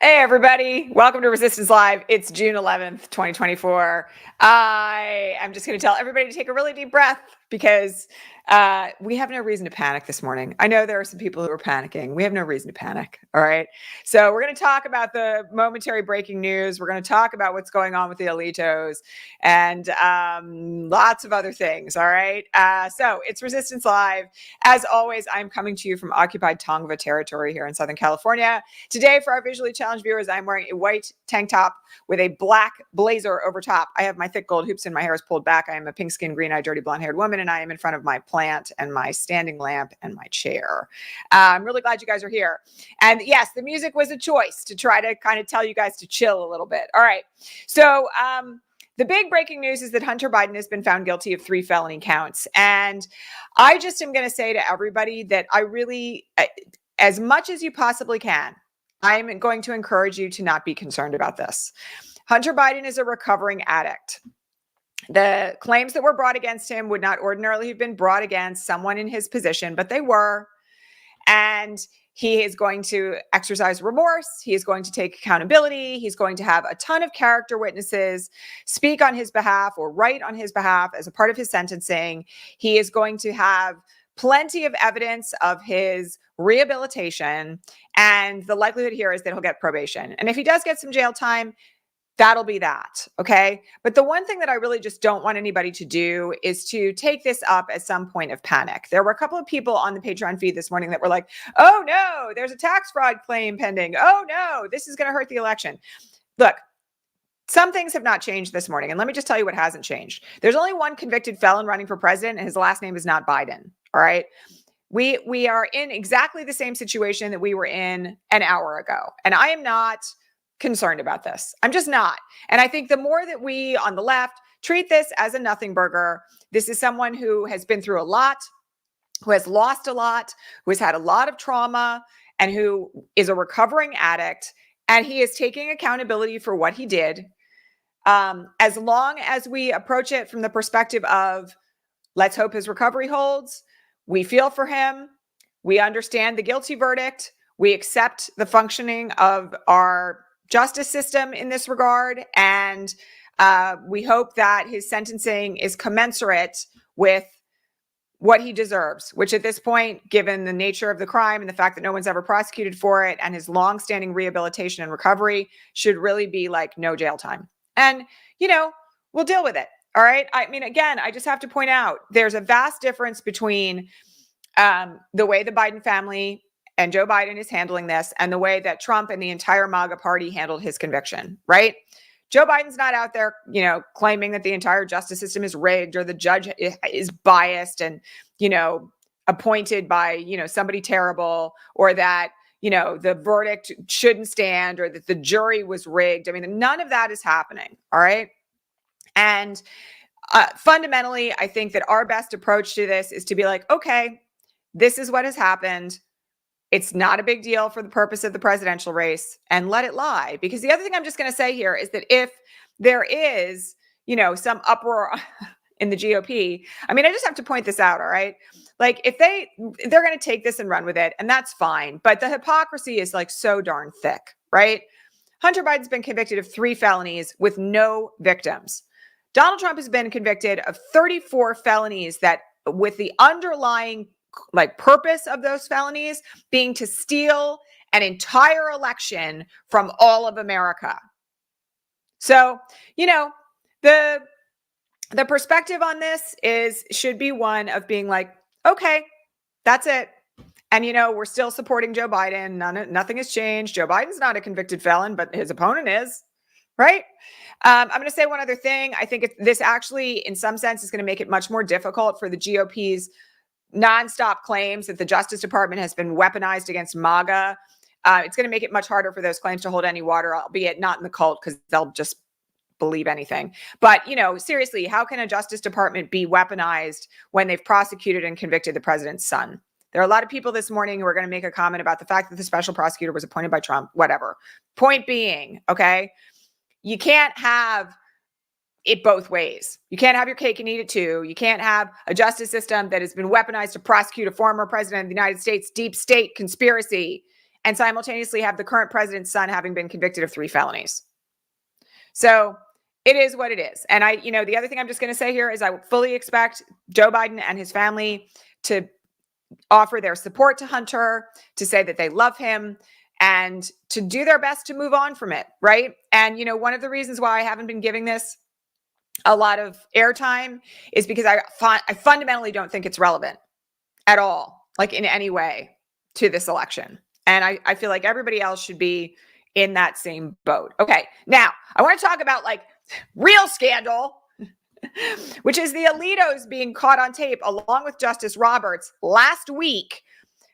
Everybody, welcome to Resistance Live. It's June 11th, 2024. I am just going to tell everybody to take a really deep breath because we have no reason to panic this morning. I know there are some people who are panicking. We have no reason to panic. All right. So we're going to talk about the momentary breaking news. We're going to talk about what's going on with the Alitos and lots of other things. All right. So it's Resistance Live. As always, I'm coming to you from occupied Tongva territory here in Southern California. Today, for our visually challenged viewers, I'm wearing a white tank top with a black blazer over top. I have my thick gold hoops and my hair is pulled back. I am a pink-skinned, green-eyed, dirty, blonde-haired woman, and I am in front of my plant and my standing lamp and my chair. I'm really glad you guys are here. And yes, the music was a choice to try to kind of tell you guys to chill a little bit. All right. So the big breaking news is that Hunter Biden has been found guilty of 3 felony counts. And I just am going to say to everybody that I really, as much as you possibly can, I'm going to encourage you to not be concerned about this. Hunter Biden is a recovering addict. The claims that were brought against him would not ordinarily have been brought against someone in his position, but they were. And he is going to exercise remorse. He is going to take accountability. He's going to have a ton of character witnesses speak on his behalf or write on his behalf as a part of his sentencing. He is going to have plenty of evidence of his rehabilitation. And the likelihood here is that he'll get probation. And if he does get some jail time, that'll be that. Okay. But the one thing that I really just don't want anybody to do is to take this up at some point of panic. There were a couple of people on the Patreon feed this morning that were like, oh no, there's a tax fraud claim pending. Oh no, this is going to hurt the election. Look, some things have not changed this morning. And let me just tell you what hasn't changed. There's only one convicted felon running for president, and his last name is not Biden. All right. We are in exactly the same situation that we were in an hour ago. And I am not concerned about this. I'm just not. And I think the more that we on the left treat this as a nothing burger, this is someone who has been through a lot, who has lost a lot, who has had a lot of trauma, and who is a recovering addict. And he is taking accountability for what he did. As long as we approach it from the perspective of, let's hope his recovery holds. We feel for him. We understand the guilty verdict. We accept the functioning of our justice system in this regard. And we hope that his sentencing is commensurate with what he deserves, which at this point, given the nature of the crime and the fact that no one's ever prosecuted for it and his longstanding rehabilitation and recovery, should really be like no jail time. And, you know, we'll deal with it. All right. I mean, again, I just have to point out there's a vast difference between the way the Biden family and Joe Biden is handling this and the way that Trump and the entire MAGA party handled his conviction, right? Joe Biden's not out there, you know, claiming that the entire justice system is rigged or the judge is biased and, you know, appointed by, you know, somebody terrible, or that, you know, the verdict shouldn't stand, or that the jury was rigged. I mean, none of that is happening. All right. And fundamentally, I think that our best approach to this is to be like, okay, this is what has happened. It's not a big deal for the purpose of the presidential race, and let it lie. Because the other thing I'm just going to say here is that if there is, you know, some uproar in the GOP, I mean, I just have to point this out. All right. Like if they're going to take this and run with it, and that's fine. But the hypocrisy is like so darn thick, right? Hunter Biden's been convicted of 3 felonies with no victims. Donald Trump has been convicted of 34 felonies that, with the underlying like purpose of those felonies being to steal an entire election from all of America. So, you know, the perspective on this should be one of being like, okay, that's it. And, you know, we're still supporting Joe Biden. Nothing has changed. Joe Biden's not a convicted felon, but his opponent is, right? I'm going to say one other thing. I think this actually, in some sense, is going to make it much more difficult for the GOP's nonstop claims that the Justice Department has been weaponized against MAGA. It's going to make it much harder for those claims to hold any water, albeit not in the cult, because they'll just believe anything. But, seriously, how can a Justice Department be weaponized when they've prosecuted and convicted the president's son? There are a lot of people this morning who are going to make a comment about the fact that the special prosecutor was appointed by Trump, whatever. Point being, okay, you can't have it both ways. You can't have your cake and eat it too. You can't have a justice system that has been weaponized to prosecute a former president of the United States deep state conspiracy and simultaneously have the current president's son having been convicted of 3 felonies. So it is what it is. And the other thing I'm just going to say here is I fully expect Joe Biden and his family to offer their support to Hunter, to say that they love him, and to do their best to move on from it, right? And, one of the reasons why I haven't been giving this a lot of airtime is because I fundamentally don't think it's relevant at all, like in any way, to this election. And I feel like everybody else should be in that same boat. Okay, now I want to talk about like real scandal, which is the Alitos being caught on tape along with Justice Roberts last week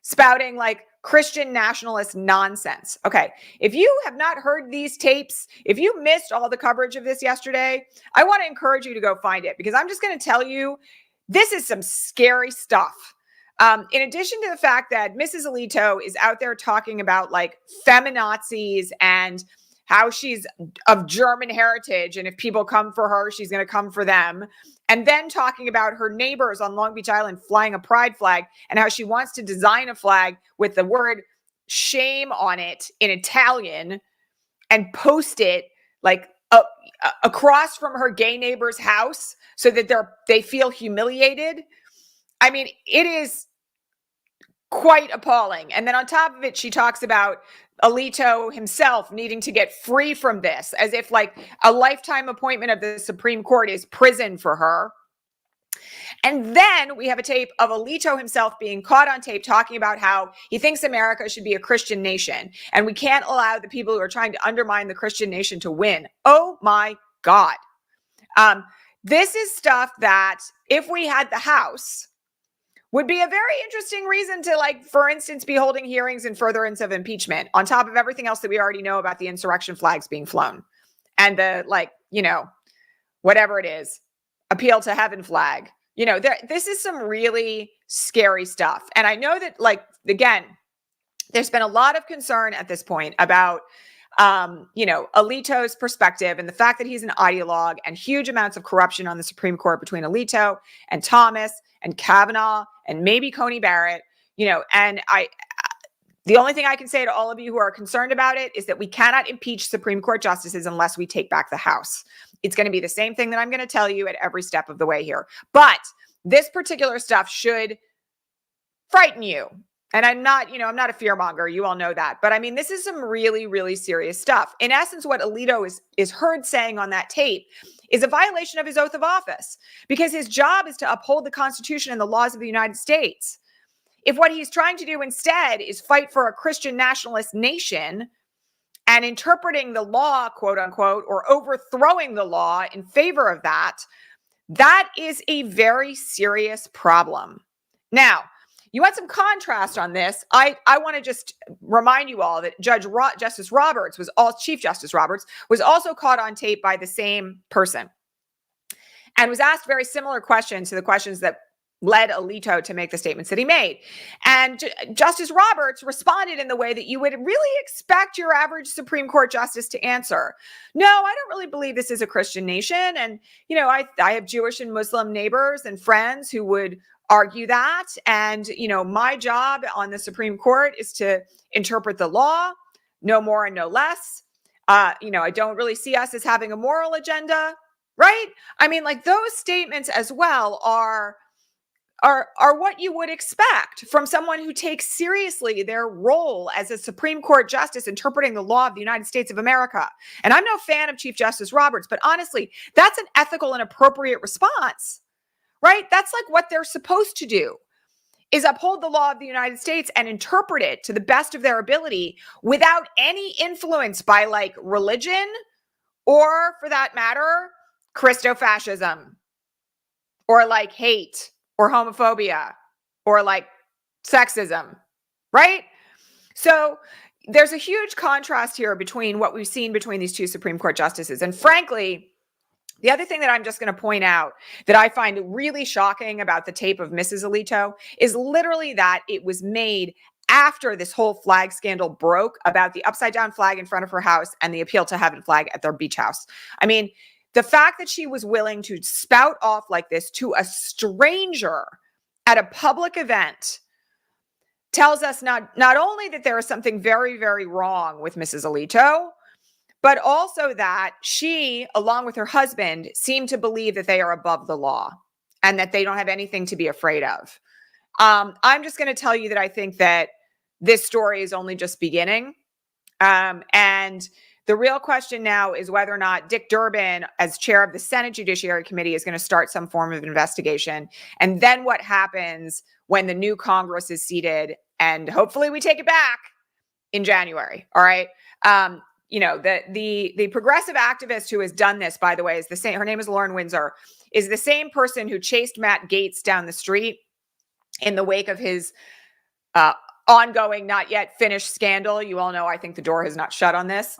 spouting like Christian nationalist nonsense. Okay, if you have not heard these tapes, if you missed all the coverage of this yesterday, I want to encourage you to go find it, because I'm just going to tell you, this is some scary stuff. In addition to the fact that Mrs. Alito is out there talking about like feminazis and how she's of German heritage, and if people come for her, she's going to come for them. And then talking about her neighbors on Long Beach Island flying a pride flag and how she wants to design a flag with the word shame on it in Italian and post it like across from her gay neighbor's house so that they feel humiliated. I mean, it is quite appalling. And then on top of it, she talks about Alito himself needing to get free from this, as if like a lifetime appointment of the Supreme Court is prison for her. And then we have a tape of Alito himself being caught on tape talking about how he thinks America should be a Christian nation and we can't allow the people who are trying to undermine the Christian nation to win. Oh my God. This is stuff that if we had the House, would be a very interesting reason to, like, for instance, be holding hearings in furtherance of impeachment on top of everything else that we already know about the insurrection flags being flown and the, like, whatever it is, appeal to heaven flag. This is some really scary stuff. And I know that, like, again, there's been a lot of concern at this point about Alito's perspective and the fact that he's an ideologue, and huge amounts of corruption on the Supreme Court between Alito and Thomas and Kavanaugh and maybe Coney Barrett, and the only thing I can say to all of you who are concerned about it is that we cannot impeach Supreme Court justices unless we take back the House. It's going to be the same thing that I'm going to tell you at every step of the way here. But this particular stuff should frighten you. And I'm not a fearmonger. You all know that. But I mean, this is some really, really serious stuff. In essence, what Alito is heard saying on that tape is a violation of his oath of office, because his job is to uphold the Constitution and the laws of the United States. If what he's trying to do instead is fight for a Christian nationalist nation and interpreting the law, quote unquote, or overthrowing the law in favor of that, that is a very serious problem. Now, you want some contrast on this? I want to just remind you all that Chief Justice Roberts was also caught on tape by the same person and was asked very similar questions to the questions that led Alito to make the statements that he made. And Justice Roberts responded in the way that you would really expect your average Supreme Court justice to answer. No, I don't really believe this is a Christian nation. And, I have Jewish and Muslim neighbors and friends who would argue that. And, my job on the Supreme Court is to interpret the law, no more and no less. I don't really see us as having a moral agenda, right? I mean, like, those statements as well are what you would expect from someone who takes seriously their role as a Supreme Court justice interpreting the law of the United States of America. And I'm no fan of Chief Justice Roberts, but honestly, that's an ethical and appropriate response, right? That's like what they're supposed to do, is uphold the law of the United States and interpret it to the best of their ability without any influence by, like, religion or, for that matter, Christofascism or, like, hate or homophobia or, like, sexism, right? So there's a huge contrast here between what we've seen between these two Supreme Court justices. And frankly, The other thing that I'm just going to point out that I find really shocking about the tape of Mrs. Alito is literally that it was made after this whole flag scandal broke about the upside down flag in front of her house and the appeal to heaven flag at their beach house. I mean, the fact that she was willing to spout off like this to a stranger at a public event tells us not only that there is something very, very wrong with Mrs. Alito, but also that she, along with her husband, seem to believe that they are above the law and that they don't have anything to be afraid of. I'm just going to tell you that I think that this story is only just beginning. And the real question now is whether or not Dick Durbin, as chair of the Senate Judiciary Committee, is going to start some form of investigation. And then what happens when the new Congress is seated, and hopefully we take it back in January. All right. The progressive activist who has done this, by the way, is the same. Her name is Lauren Windsor, is the same person who chased Matt Gaetz down the street in the wake of his ongoing, not yet finished scandal. You all know, I think the door has not shut on this,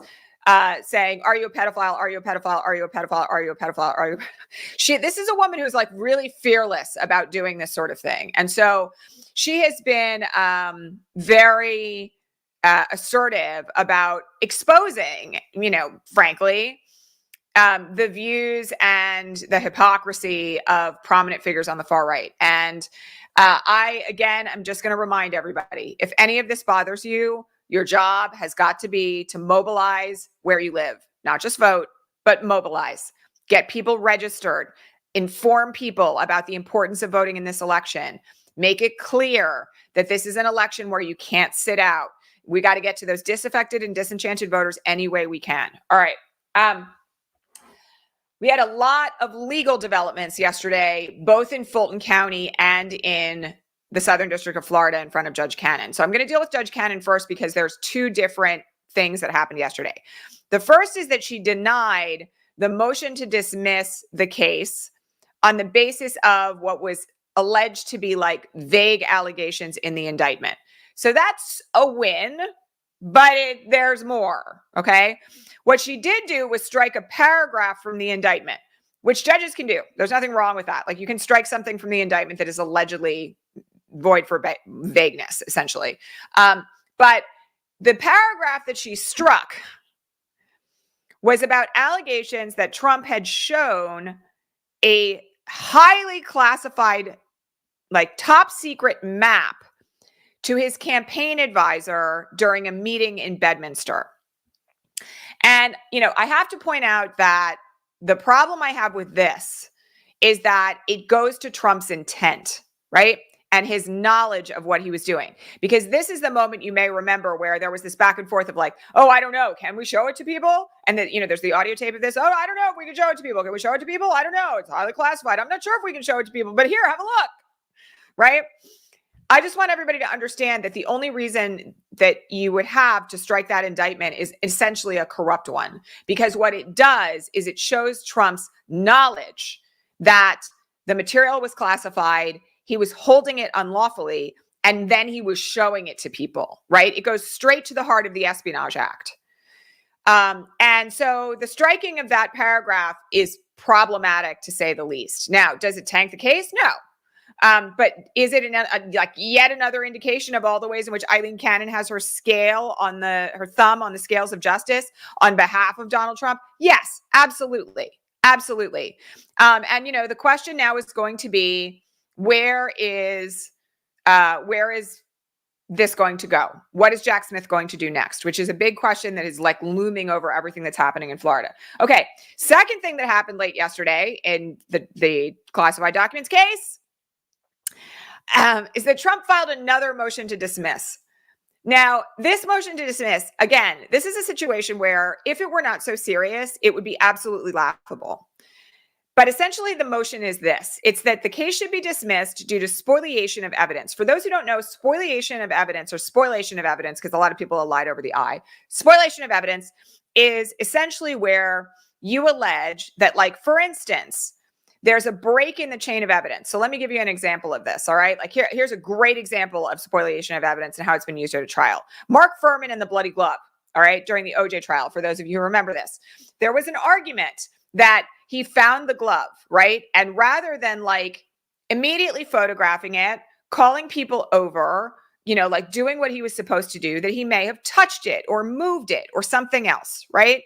saying, are you a pedophile? Are you a pedophile? Are you a pedophile? Are you a pedophile? Are you? This is a woman who's like really fearless about doing this sort of thing. And so she has been very assertive about exposing, frankly, the views and the hypocrisy of prominent figures on the far right. And I'm just going to remind everybody, if any of this bothers you, your job has got to be to mobilize where you live, not just vote, but mobilize, get people registered, inform people about the importance of voting in this election, make it clear that this is an election where you can't sit out. We got to get to those disaffected and disenchanted voters any way we can. All right. We had a lot of legal developments yesterday, both in Fulton County and in the Southern District of Florida in front of Judge Cannon. So I'm going to deal with Judge Cannon first because there's two different things that happened yesterday. The first is that she denied the motion to dismiss the case on the basis of what was alleged to be like vague allegations in the indictment. So that's a win, but there's more, okay? What she did do was strike a paragraph from the indictment, which judges can do. There's nothing wrong with that. Like, you can strike something from the indictment that is allegedly void for vagueness, essentially. But the paragraph that she struck was about allegations that Trump had shown a highly classified, like top secret map to his campaign advisor during a meeting in Bedminster. And, I have to point out that the problem I have with this is that it goes to Trump's intent, right? And his knowledge of what he was doing. Because this is the moment you may remember where there was this back and forth of like, oh, I don't know. Can we show it to people? And then, there's the audio tape of this. Oh, I don't know if we can show it to people. Can we show it to people? I don't know. It's highly classified. I'm not sure if we can show it to people, but here, have a look. Right? I just want everybody to understand that the only reason that you would have to strike that indictment is essentially a corrupt one, because what it does is it shows Trump's knowledge that the material was classified, he was holding it unlawfully, and then he was showing it to people, right? It goes straight to the heart of the Espionage Act. And so the striking of that paragraph is problematic, to say the least. Now, does it tank the case? No. But is it yet another indication of all the ways in which Eileen Cannon has her her thumb on the scales of justice on behalf of Donald Trump? Yes, absolutely. Absolutely. And the question now is going to be, where is this going to go? What is Jack Smith going to do next? Which is a big question that is like looming over everything that's happening in Florida. Okay. Second thing that happened late yesterday in the classified documents case, is that Trump filed another motion to dismiss. Now, this motion to dismiss, again, this is a situation where if it were not so serious, it would be absolutely laughable. But essentially, the motion is this. It's that the case should be dismissed due to spoliation of evidence. For those who don't know, spoliation of evidence, or spoliation of evidence, because a lot of people have lied over the I, spoliation of evidence is essentially where you allege that, like, for instance, there's a break in the chain of evidence. So let me give you an example of this, all right? Like here's a great example of spoliation of evidence and how it's been used at a trial. Mark Furman and the bloody glove, all right, during the OJ trial, for those of you who remember this. There was an argument that he found the glove, right? And rather than like immediately photographing it, calling people over, like doing what he was supposed to do, that he may have touched it or moved it or something else, right?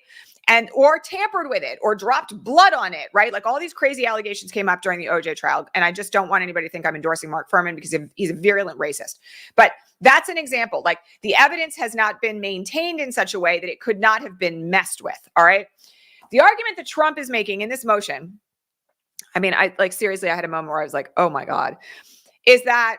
Or tampered with it or dropped blood on it, right? Like all these crazy allegations came up during the OJ trial. And I just don't want anybody to think I'm endorsing Mark Furman because he's a virulent racist. But that's an example. Like the evidence has not been maintained in such a way that it could not have been messed with, all right? The argument that Trump is making in this motion, I mean, seriously, I had a moment where I was like, oh my God, is that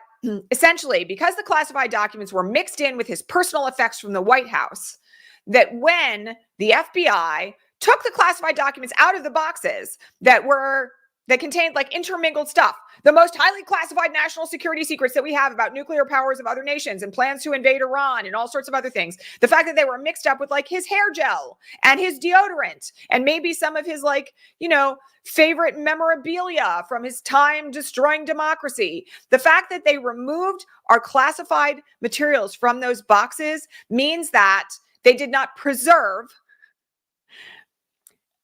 essentially because the classified documents were mixed in with his personal effects from the White House, that when the FBI took the classified documents out of the boxes that contained like intermingled stuff, the most highly classified national security secrets that we have about nuclear powers of other nations and plans to invade Iran and all sorts of other things, the fact that they were mixed up with like his hair gel and his deodorant and maybe some of his favorite memorabilia from his time destroying democracy, the fact that they removed our classified materials from those boxes means that they did not preserve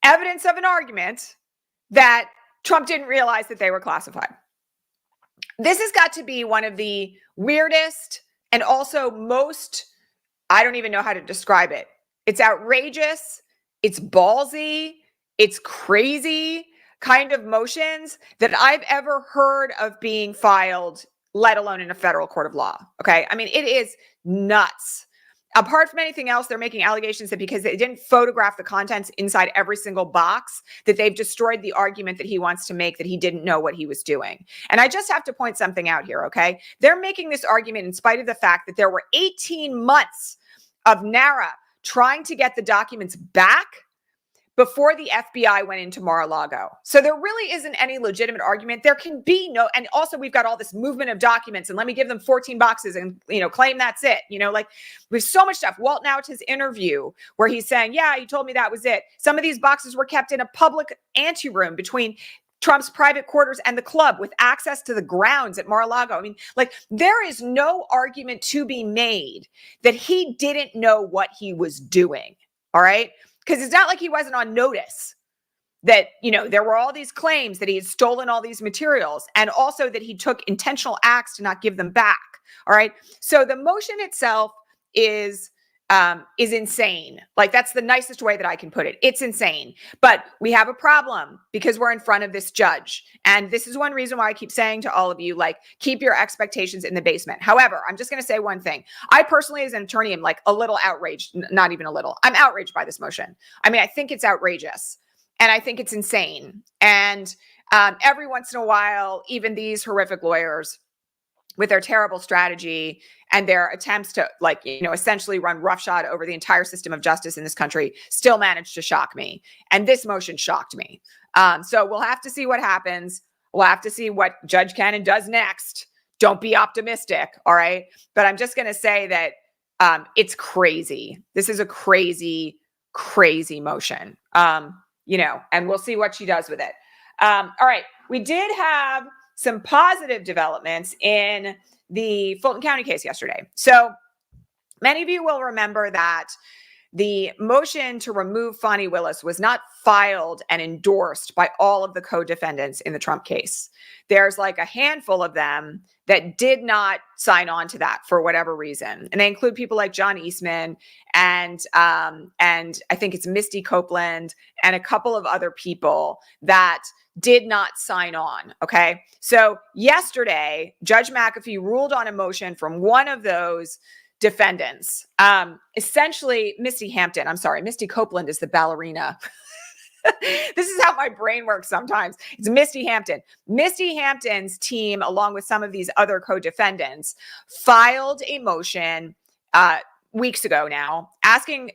evidence of an argument that Trump didn't realize that they were classified. This has got to be one of the weirdest and also most, I don't even know how to describe it. It's outrageous, it's ballsy, it's crazy kind of motions that I've ever heard of being filed, let alone in a federal court of law. Okay. I mean, it is nuts. Apart from anything else, they're making allegations that because they didn't photograph the contents inside every single box, that they've destroyed the argument that he wants to make that he didn't know what he was doing. And I just have to point something out here, okay? They're making this argument in spite of the fact that there were 18 months of NARA trying to get the documents back before the FBI went into Mar-a-Lago. So there really isn't any legitimate argument. There can be no, and also we've got all this movement of documents and let me give them 14 boxes and, claim that's it. With so much stuff. Walt Nauta's interview where he's saying, yeah, he told me that was it. Some of these boxes were kept in a public anteroom between Trump's private quarters and the club with access to the grounds at Mar-a-Lago. I mean, there is no argument to be made that he didn't know what he was doing. All right. Because it's not like he wasn't on notice that, there were all these claims that he had stolen all these materials and also that he took intentional acts to not give them back. All right. So the motion itself is insane. That's the nicest way that I can put it. It's insane. But we have a problem because we're in front of this judge. And this is one reason why I keep saying to all of you, keep your expectations in the basement. However, I'm just going to say one thing. I personally, as an attorney, am a little outraged, not even a little. I'm outraged by this motion. I mean, I think it's outrageous and I think it's insane. And every once in a while, even these horrific lawyers with their terrible strategy and their attempts to essentially run roughshod over the entire system of justice in this country still managed to shock me. And this motion shocked me. So we'll have to see what happens. We'll have to see what Judge Cannon does next. Don't be optimistic. All right. But I'm just going to say that it's crazy. This is a crazy, crazy motion, and we'll see what she does with it. All right. We did have some positive developments in the Fulton County case yesterday. So many of you will remember that the motion to remove Fani Willis was not filed and endorsed by all of the co-defendants in the Trump case. There's a handful of them that did not sign on to that for whatever reason. And they include people like John Eastman and I think it's Misty Copeland and a couple of other people that did not sign on. Okay. So yesterday, Judge McAfee ruled on a motion from one of those defendants. Essentially, Misty Copeland is the ballerina. This is how my brain works sometimes. It's Misty Hampton. Misty Hampton's team, along with some of these other co-defendants, filed a motion weeks ago now,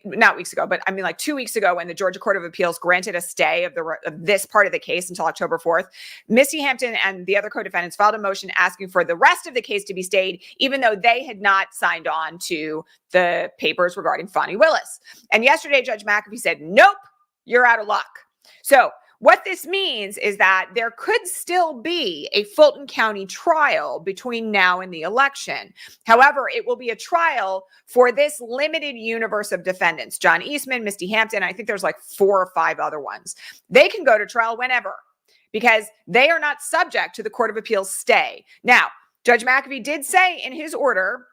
not weeks ago, but 2 weeks ago when the Georgia Court of Appeals granted a stay of this part of the case until October 4th, Misty Hampton and the other co-defendants filed a motion asking for the rest of the case to be stayed, even though they had not signed on to the papers regarding Fani Willis. And yesterday, Judge McAfee said, nope, you're out of luck. So what this means is that there could still be a Fulton County trial between now and the election. However, it will be a trial for this limited universe of defendants: John Eastman, Misty Hampton. I think there's like 4 or 5 other ones. They can go to trial whenever, because they are not subject to the Court of Appeals stay. Now, Judge McAfee did say in his order,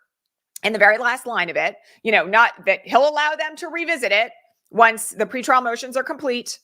in the very last line of it, not that he'll allow them to revisit it once the pretrial motions are complete.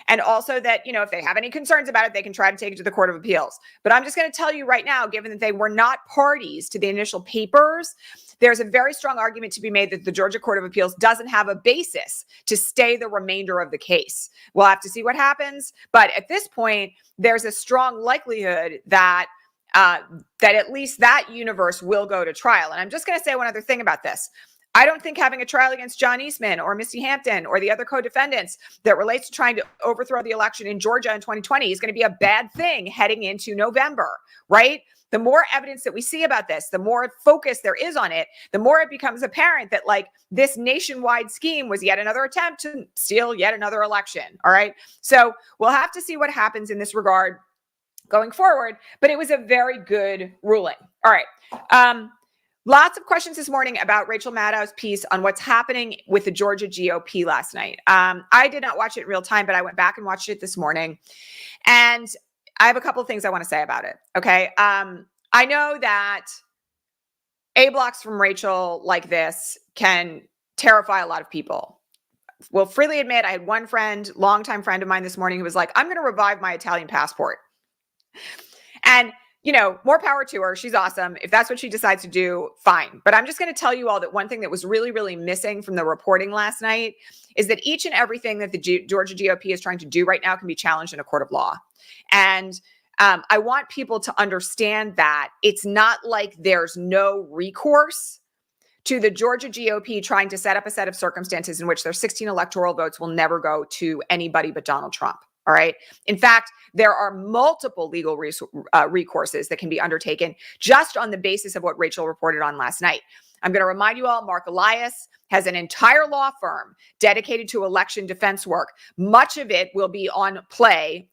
And also that, if they have any concerns about it, they can try to take it to the Court of Appeals. But I'm just going to tell you right now, given that they were not parties to the initial papers, there's a very strong argument to be made that the Georgia Court of Appeals doesn't have a basis to stay the remainder of the case. We'll have to see what happens. But at this point, there's a strong likelihood that at least that universe will go to trial. And I'm just going to say one other thing about this. I don't think having a trial against John Eastman or Misty Hampton or the other co-defendants that relates to trying to overthrow the election in Georgia in 2020 is going to be a bad thing heading into November, right? The more evidence that we see about this, the more focus there is on it, the more it becomes apparent that this nationwide scheme was yet another attempt to steal yet another election. All right. So we'll have to see what happens in this regard going forward, but it was a very good ruling. All right. Lots of questions this morning about Rachel Maddow's piece on what's happening with the Georgia GOP last night. I did not watch it in real time, but I went back and watched it this morning. And I have a couple of things I want to say about it. Okay. I know that A-blocks from Rachel like this can terrify a lot of people. Will freely admit, I had one friend, longtime friend of mine this morning, who was like, I'm going to revive my Italian passport. And more power to her. She's awesome. If that's what she decides to do, fine. But I'm just going to tell you all that one thing that was really, really missing from the reporting last night is that each and everything that the Georgia GOP is trying to do right now can be challenged in a court of law. And I want people to understand that it's not like there's no recourse to the Georgia GOP trying to set up a set of circumstances in which their 16 electoral votes will never go to anybody but Donald Trump. All right. In fact, there are multiple legal recourses that can be undertaken just on the basis of what Rachel reported on last night. I'm going to remind you all, Mark Elias has an entire law firm dedicated to election defense work. Much of it will be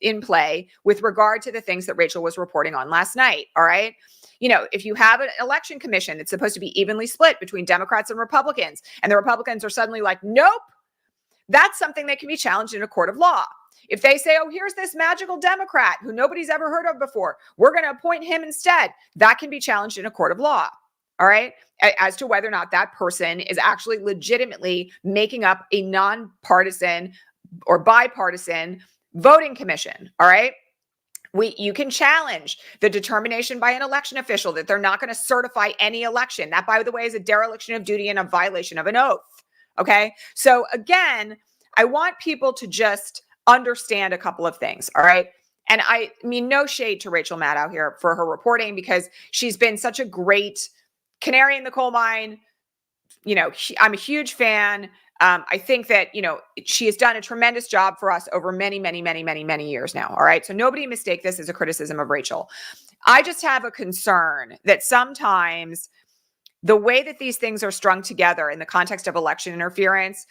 in play with regard to the things that Rachel was reporting on last night. All right. If you have an election commission that's supposed to be evenly split between Democrats and Republicans, and the Republicans are suddenly like, nope, that's something that can be challenged in a court of law. If they say, oh, here's this magical Democrat who nobody's ever heard of before, we're going to appoint him instead, that can be challenged in a court of law. All right. As to whether or not that person is actually legitimately making up a nonpartisan or bipartisan voting commission. All right. You can challenge the determination by an election official that they're not going to certify any election. That, by the way, is a dereliction of duty and a violation of an oath. Okay. So again, I want people to just understand a couple of things. All right. And I mean, no shade to Rachel Maddow here for her reporting, because she's been such a great canary in the coal mine. I'm a huge fan. I think that, she has done a tremendous job for us over many, many, many, many, many years now. All right. So nobody mistake this as a criticism of Rachel. I just have a concern that sometimes the way that these things are strung together in the context of election interference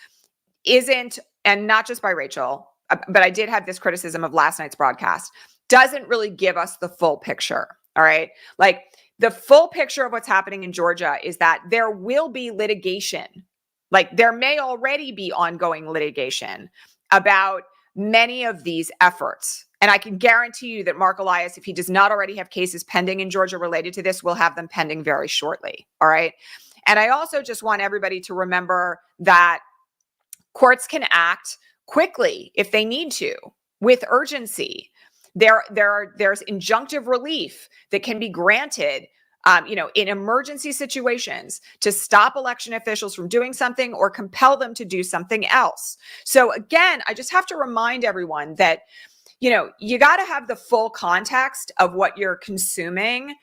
isn't, and not just by Rachel, but I did have this criticism of last night's broadcast, doesn't really give us the full picture. All right. Like, the full picture of what's happening in Georgia is that there will be litigation. Like, there may already be ongoing litigation about many of these efforts. And I can guarantee you that Mark Elias, if he does not already have cases pending in Georgia related to this, will have them pending very shortly. All right. And I also just want everybody to remember that courts can act quickly if they need to, with urgency. There's injunctive relief that can be granted, in emergency situations to stop election officials from doing something or compel them to do something else. So again, I just have to remind everyone that, you got to have the full context of what you're consuming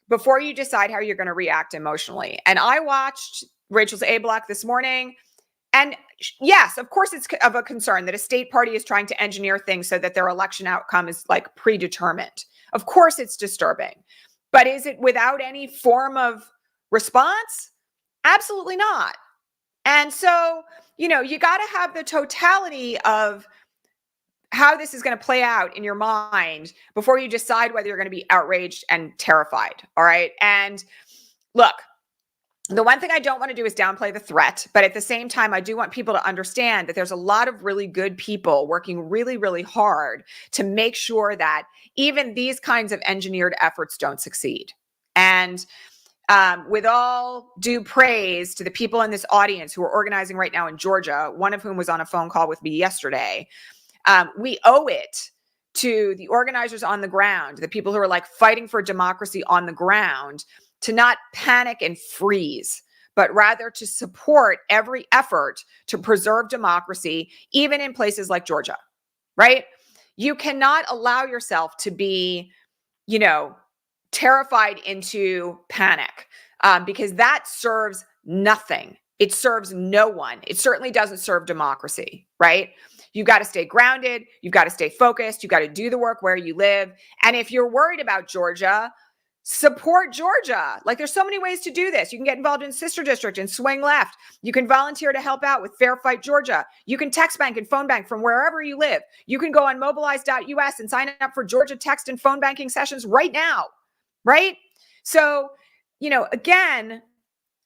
before you decide how you're going to react emotionally. And I watched Rachel's A-block this morning. And yes, of course, it's of a concern that a state party is trying to engineer things so that their election outcome is like predetermined. Of course, it's disturbing. But is it without any form of response? Absolutely not. And so, you got to have the totality of how this is going to play out in your mind before you decide whether you're going to be outraged and terrified. All right. And look, the one thing I don't want to do is downplay the threat, but at the same time, I do want people to understand that there's a lot of really good people working really, really hard to make sure that even these kinds of engineered efforts don't succeed. And with all due praise to the people in this audience who are organizing right now in Georgia, one of whom was on a phone call with me yesterday, we owe it to the organizers on the ground, the people who are like fighting for democracy on the ground, to not panic and freeze, but rather to support every effort to preserve democracy, even in places like Georgia, right? You cannot allow yourself to be, terrified into panic, because that serves nothing. It serves no one. It certainly doesn't serve democracy, right? You've got to stay grounded. You've got to stay focused. You've got to do the work where you live. And if you're worried about Georgia, support Georgia. Like, there's so many ways to do this. You can get involved in Sister District and swing left. You can volunteer to help out with Fair Fight Georgia. You can text bank and phone bank from wherever you live. You can go on mobilize.us and sign up for Georgia text and phone banking sessions right now, right? So, again,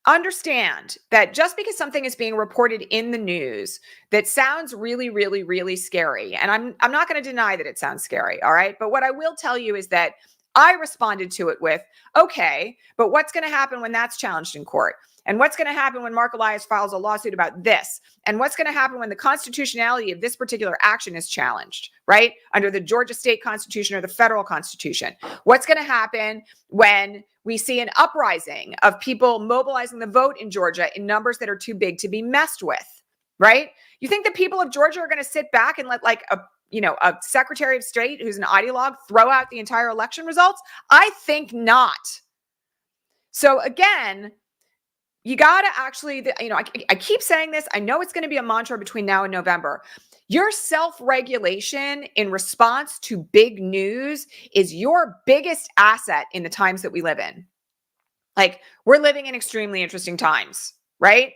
understand that just because something is being reported in the news that sounds really, really, really scary, and I'm not going to deny that it sounds scary, all right? But what I will tell you is that I responded to it with, okay, but what's going to happen when that's challenged in court? And what's going to happen when Mark Elias files a lawsuit about this? And what's going to happen when the constitutionality of this particular action is challenged, right? Under the Georgia state constitution or the federal constitution? What's going to happen when we see an uprising of people mobilizing the vote in Georgia in numbers that are too big to be messed with, right? You think the people of Georgia are going to sit back and let like a secretary of state who's an ideologue throw out the entire election results? I think not. So again, you got to actually, I keep saying this. I know it's going to be a mantra between now and November. Your self-regulation in response to big news is your biggest asset in the times that we live in. Like, we're living in extremely interesting times, right?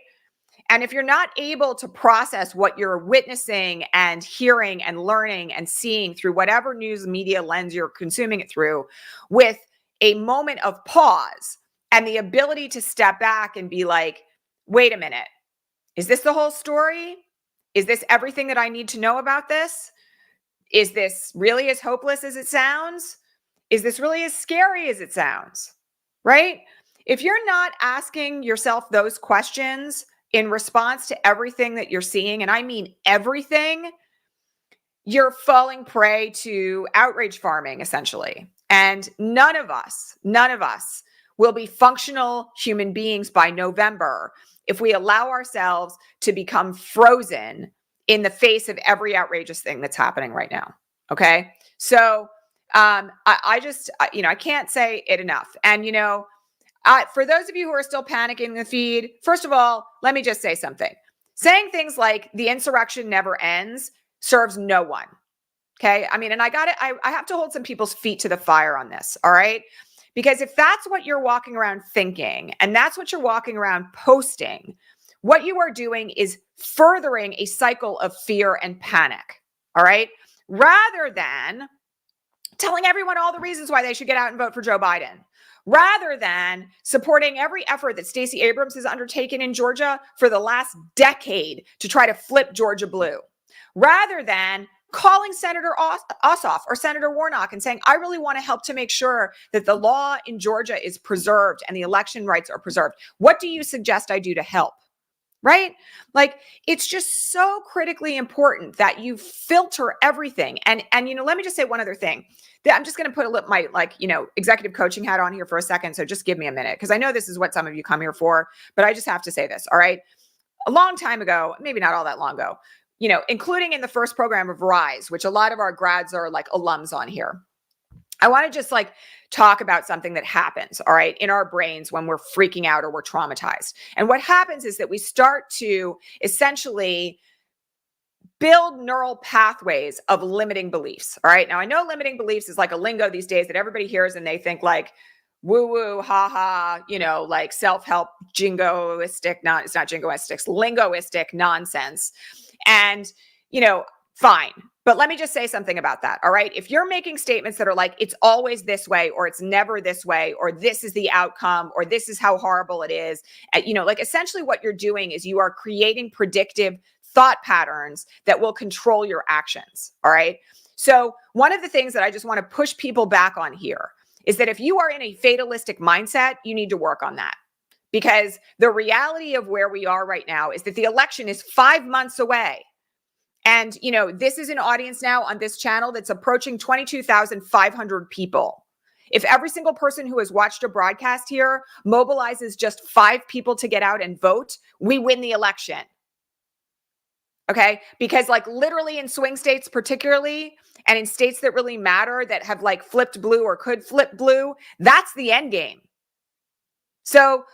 And if you're not able to process what you're witnessing and hearing and learning and seeing through whatever news media lens you're consuming it through, with a moment of pause and the ability to step back and be like, wait a minute, is this the whole story? Is this everything that I need to know about this? Is this really as hopeless as it sounds? Is this really as scary as it sounds? Right? If you're not asking yourself those questions in response to everything that you're seeing, and I mean everything, you're falling prey to outrage farming, essentially. And none of us will be functional human beings by November if we allow ourselves to become frozen in the face of every outrageous thing that's happening right now. Okay. So I can't say it enough. And, for those of you who are still panicking in the feed, first of all, let me just say something. Saying things like the insurrection never ends serves no one. Okay. I mean, and I have to hold some people's feet to the fire on this. All right. Because if that's what you're walking around thinking, and that's what you're walking around posting, what you are doing is furthering a cycle of fear and panic. All right. Rather than telling everyone all the reasons why they should get out and vote for Joe Biden. Rather than supporting every effort that Stacey Abrams has undertaken in Georgia for the last decade to try to flip Georgia blue. Rather than calling Senator Ossoff or Senator Warnock and saying, I really want to help to make sure that the law in Georgia is preserved and the election rights are preserved. What do you suggest I do to help? Right? Like, it's just so critically important that you filter everything. And let me just say one other thing. I'm just going to put my executive coaching hat on here for a second. So just give me a minute, because I know this is what some of you come here for, but I just have to say this. All right. A long time ago, maybe not all that long ago, including in the first program of RISE, which a lot of our grads are like alums on here. I want to just talk about something that happens, all right, in our brains when we're freaking out or we're traumatized. And what happens is that we start to essentially build neural pathways of limiting beliefs. All right. Now, I know limiting beliefs is like a lingo these days that everybody hears and they think like woo woo, ha ha, like self-help, jingoistic, it's not jingoistic, it's lingoistic nonsense. And, fine. But let me just say something about that. All right. If you're making statements that are like, it's always this way, or it's never this way, or this is the outcome, or this is how horrible it is, like essentially what you're doing is you are creating predictive thought patterns that will control your actions. All right. So one of the things that I just want to push people back on here is that if you are in a fatalistic mindset, you need to work on that. Because the reality of where we are right now is that the election is 5 months away. And, this is an audience now on this channel that's approaching 22,500 people. If every single person who has watched a broadcast here mobilizes just 5 people to get out and vote, we win the election. Okay? Because literally in swing states particularly, and in states that really matter that have flipped blue or could flip blue, that's the end game. So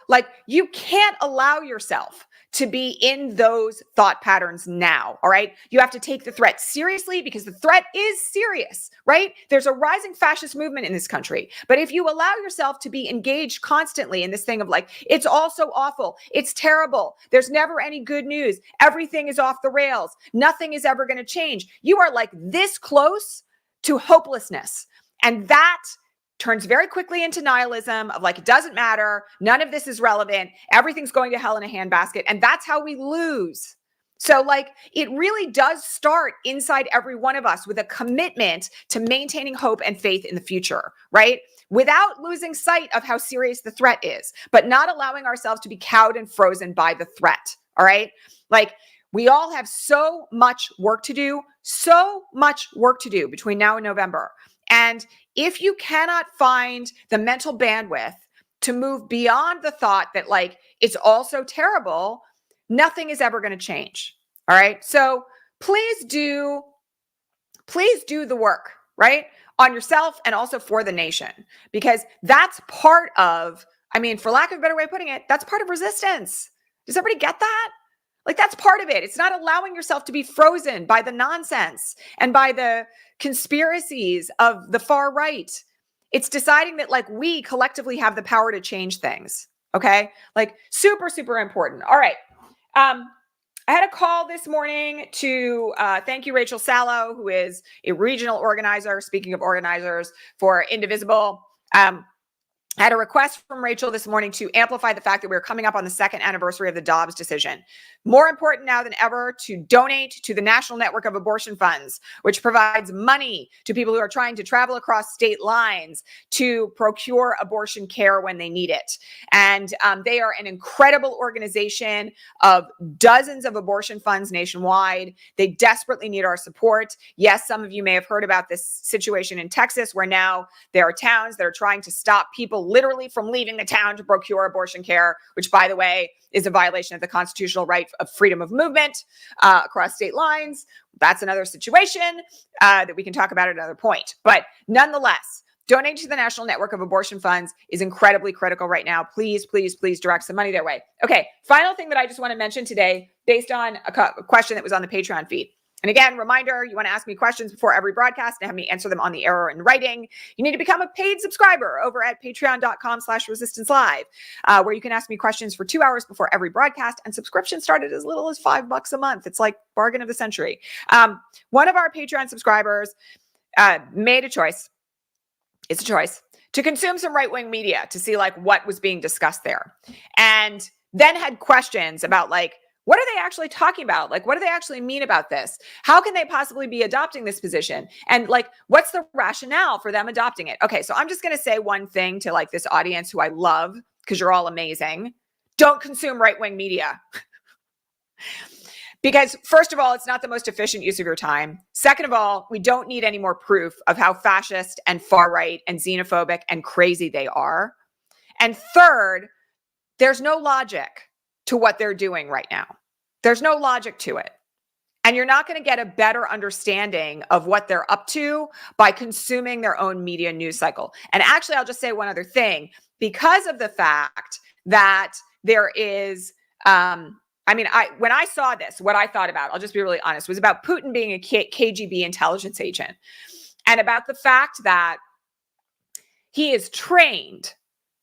you can't allow yourself to be in those thought patterns now. All right. You have to take the threat seriously because the threat is serious, right? There's a rising fascist movement in this country. But if you allow yourself to be engaged constantly in this thing of it's all so awful, it's terrible, there's never any good news, everything is off the rails, nothing is ever going to change, you are this close to hopelessness. And that turns very quickly into nihilism of it doesn't matter. None of this is relevant. Everything's going to hell in a handbasket. And that's how we lose. So it really does start inside every one of us with a commitment to maintaining hope and faith in the future, right? Without losing sight of how serious the threat is, but not allowing ourselves to be cowed and frozen by the threat. All right. We all have so much work to do between now and November. And if you cannot find the mental bandwidth to move beyond the thought that it's all so terrible, nothing is ever going to change. All right. So please do the work, right? On yourself and also for the nation, because that's part of, for lack of a better way of putting it, that's part of resistance. Does everybody get that? That's part of it. It's not allowing yourself to be frozen by the nonsense and by the conspiracies of the far right. It's deciding that we collectively have the power to change things. Okay. Super, super important. All right. I had a call this morning to thank you, Rachel Sallow, who is a regional organizer. Speaking of organizers for Indivisible. I had a request from Rachel this morning to amplify the fact that we're coming up on the 2nd anniversary of the Dobbs decision. More important now than ever to donate to the National Network of Abortion Funds, which provides money to people who are trying to travel across state lines to procure abortion care when they need it. And they are an incredible organization of dozens of abortion funds nationwide. They desperately need our support. Yes, some of you may have heard about this situation in Texas, where now there are towns that are trying to stop people literally from leaving the town to procure abortion care, which, by the way, is a violation of the constitutional right of freedom of movement across state lines. That's another situation that we can talk about at another point. But nonetheless, donating to the National Network of Abortion Funds is incredibly critical right now. Please, please, please direct some money their way. Okay, final thing that I just want to mention today, based on a question that was on the Patreon feed. And again, reminder, you want to ask me questions before every broadcast and have me answer them on the air or in writing. You need to become a paid subscriber over at patreon.com/resistancelive, where you can ask me questions for 2 hours before every broadcast. And subscriptions start at as little as $5 a month. It's bargain of the century. One of our Patreon subscribers made a choice. It's a choice to consume some right-wing media to see what was being discussed there. And then had questions about what are they actually talking about? What do they actually mean about this? How can they possibly be adopting this position? And what's the rationale for them adopting it? Okay, so I'm just going to say one thing to this audience who I love, because you're all amazing. Don't consume right-wing media. Because first of all, it's not the most efficient use of your time. Second of all, we don't need any more proof of how fascist and far right and xenophobic and crazy they are. And third, there's no logic to what they're doing right now. There's no logic to it. And you're not going to get a better understanding of what they're up to by consuming their own media news cycle. And actually, I'll just say one other thing. Because of the fact that there is, when I saw this, what I thought about, I'll just be really honest, was about Putin being a KGB intelligence agent, and about the fact that he is trained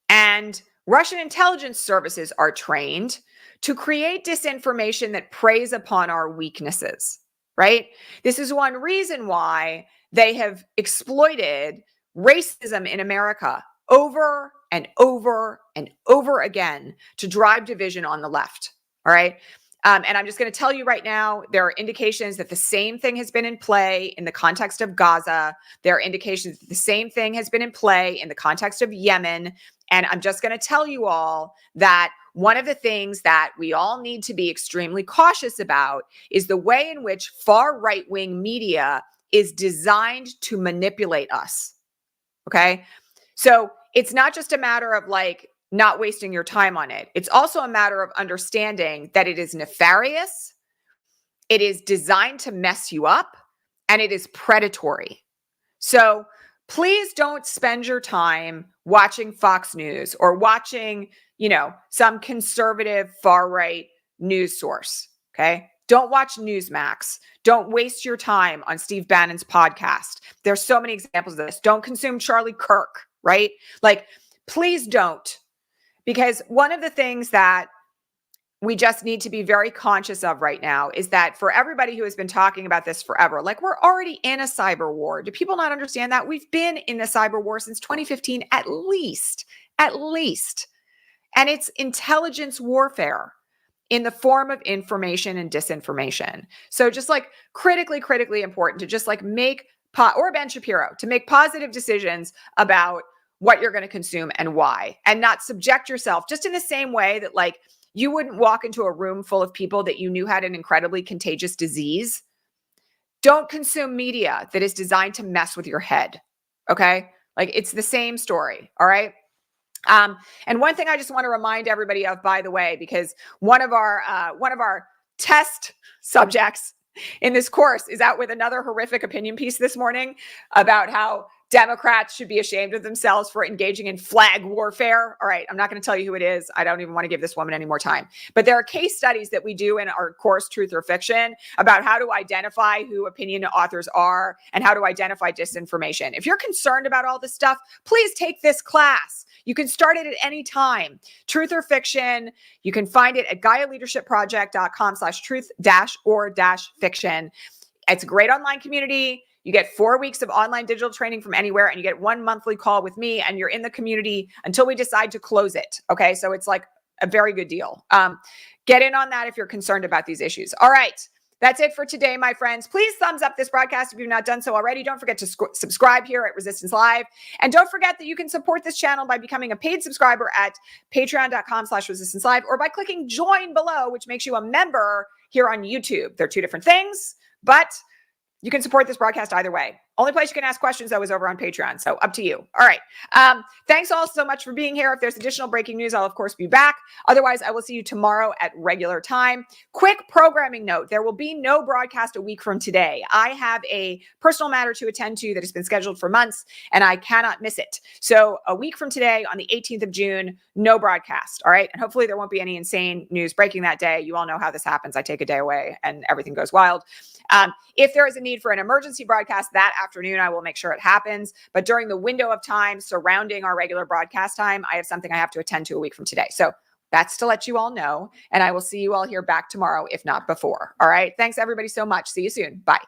and Russian intelligence services are trained to create disinformation that preys upon our weaknesses. right? This is one reason why they have exploited racism in America over and over and over again to drive division on the left. All right. And I'm just going to tell you right now, there are indications that the same thing has been in play in the context of Gaza. There are indications that the same thing has been in play in the context of Yemen. And I'm just going to tell you all that one of the things that we all need to be extremely cautious about is the way in which far right-wing media is designed to manipulate us. Okay. So it's not just a matter of like not wasting your time on it. It's also a matter of understanding that it is nefarious, it is designed to mess you up, and it is predatory. So please don't spend your time watching Fox News or watching, some conservative far right news source. Okay. Don't watch Newsmax. Don't waste your time on Steve Bannon's podcast. There's so many examples of this. Don't consume Charlie Kirk, right? Like, please don't. Because one of the things that we just need to be very conscious of right now is that for everybody who has been talking about this forever, like we're already in a cyber war. Do people not understand that? We've been in a cyber war since 2015, at least. And it's intelligence warfare in the form of information and disinformation. So just like critically important to just like make, or Ben Shapiro, to make positive decisions about what you're going to consume and why, and not subject yourself just in the same way that like you wouldn't walk into a room full of people that you knew had an incredibly contagious disease. Don't consume media that is designed to mess with your head. Okay. Like it's the same story. All right. And one thing I just want to remind everybody of, by the way, because one of our test subjects in this course is out with another horrific opinion piece this morning about how Democrats should be ashamed of themselves for engaging in flag warfare. All right, I'm not going to tell you who it is. I don't even want to give this woman any more time. But there are case studies that we do in our course, Truth or Fiction, about how to identify who opinion authors are and how to identify disinformation. If you're concerned about all this stuff, please take this class. You can start it at any time. Truth or Fiction, you can find it at GaiaLeadershipProject.com/truth-or-fiction. It's a great online community. You get 4 weeks of online digital training from anywhere, and you get 1 monthly call with me, and you're in the community until we decide to close it. Okay, so it's like a very good deal. Get in on that if you're concerned about these issues. All right, that's it for today, my friends. Please thumbs up this broadcast if you've not done so already. Don't forget to subscribe here at Resistance Live. And don't forget that you can support this channel by becoming a paid subscriber at patreon.com/Resistance Live or by clicking join below, which makes you a member here on YouTube. They're two different things, but you can support this broadcast either way. Only place you can ask questions, though, is over on Patreon. So up to you. All right. Thanks all so much for being here. If there's additional breaking news, I'll, of course, be back. Otherwise, I will see you tomorrow at regular time. Quick programming note. There will be no broadcast a week from today. I have a personal matter to attend to that has been scheduled for months, and I cannot miss it. So a week from today, on the 18th of June, no broadcast. All right. And hopefully there won't be any insane news breaking that day. You all know how this happens. I take a day away and everything goes wild. If there is a need for an emergency broadcast that afternoon, I will make sure it happens. But during the window of time surrounding our regular broadcast time, I have something I have to attend to a week from today. So that's to let you all know. And I will see you all here back tomorrow, if not before. All right. Thanks, everybody, so much. See you soon. Bye.